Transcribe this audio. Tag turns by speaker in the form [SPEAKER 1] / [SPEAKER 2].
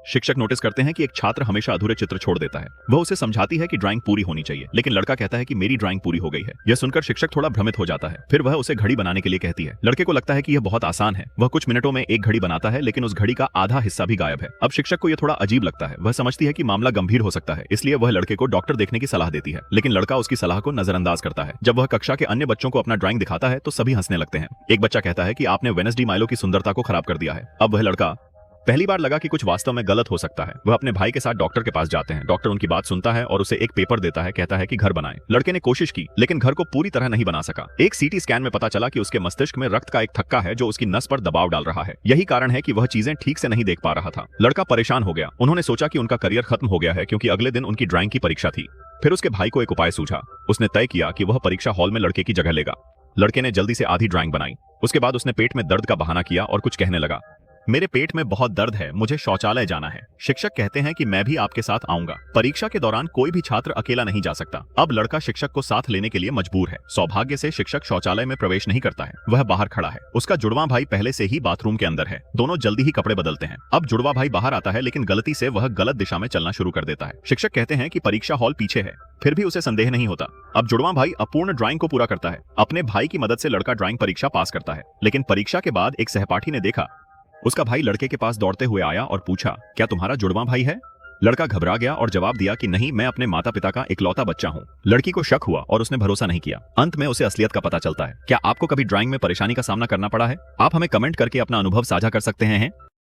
[SPEAKER 1] शिक्षक नोटिस करते हैं कि एक छात्र हमेशा अधूरे चित्र छोड़ देता है। वह उसे समझाती है कि ड्राइंग पूरी होनी चाहिए, लेकिन लड़का कहता है कि मेरी ड्राइंग पूरी हो गई है। यह सुनकर शिक्षक थोड़ा भ्रमित हो जाता है। फिर वह उसे घड़ी बनाने के लिए कहती है। लड़के को लगता है कि यह बहुत आसान है। वह कुछ मिनटों में एक घड़ी बनाता है, लेकिन उस घड़ी का आधा हिस्सा भी गायब है। अब शिक्षक को यह थोड़ा अजीब लगता है। वह समझती है कि मामला गंभीर हो सकता है, इसलिए वह लड़के को डॉक्टर देखने की सलाह देती है, लेकिन लड़का उसकी सलाह को नजरअंदाज करता है। जब वह कक्षा के अन्य बच्चों को अपना ड्राइंग दिखाता है तो सभी हंसने लगते हैं। एक बच्चा कहता है कि आपने वेनेसडी माइलो की सुंदरता को खराब कर दिया है। अब वह लड़का पहली बार लगा कि कुछ वास्तव में गलत हो सकता है। वह अपने भाई के साथ डॉक्टर के पास जाते हैं। डॉक्टर उनकी बात सुनता है और उसे एक पेपर देता है। कहता है कि घर बनाएं। लड़के ने कोशिश की, लेकिन घर को पूरी तरह नहीं बना सका। एक सीटी स्कैन में पता चला कि उसके मस्तिष्क में रक्त का एक थक्का है जो उसकी नस पर दबाव डाल रहा है। यही कारण है कि वह चीजें ठीक से नहीं देख पा रहा था। लड़का परेशान हो गया। उन्होंने सोचा कि उनका करियर खत्म हो गया है, क्योंकि अगले दिन उनकी ड्राइंग की परीक्षा थी। फिर उसके भाई को एक उपाय सूझा। उसने तय किया कि वह परीक्षा हॉल में लड़के की जगह लेगा। लड़के ने जल्दी से आधी ड्राइंग बनाई। उसके बाद उसने पेट में दर्द का बहाना किया और कुछ कहने लगा। मेरे पेट में बहुत दर्द है, मुझे शौचालय जाना है। शिक्षक कहते हैं कि मैं भी आपके साथ आऊंगा। परीक्षा के दौरान कोई भी छात्र अकेला नहीं जा सकता। अब लड़का शिक्षक को साथ लेने के लिए मजबूर है। सौभाग्य से शिक्षक शौचालय में प्रवेश नहीं करता है। वह बाहर खड़ा है। उसका जुड़वा भाई पहले से ही बाथरूम के अंदर है। दोनों जल्दी ही कपड़े बदलते हैं। अब जुड़वा भाई बाहर आता है, लेकिन गलती से वह गलत दिशा में चलना शुरू कर देता है। शिक्षक कहते हैं कि परीक्षा हॉल पीछे है। फिर भी उसे संदेह नहीं होता। अब जुड़वा भाई अपूर्ण ड्राइंग को पूरा करता है। अपने भाई की मदद से लड़का ड्राइंग परीक्षा पास करता है, लेकिन परीक्षा के बाद एक सहपाठी ने देखा। उसका भाई लड़के के पास दौड़ते हुए आया और पूछा, क्या तुम्हारा जुड़वा भाई है? लड़का घबरा गया और जवाब दिया कि नहीं, मैं अपने माता पिता का इकलौता बच्चा हूँ। लड़की को शक हुआ और उसने भरोसा नहीं किया। अंत में उसे असलियत का पता चलता है। क्या आपको कभी ड्राइंग में परेशानी का सामना करना पड़ा है? आप हमें कमेंट करके अपना अनुभव साझा कर सकते हैं।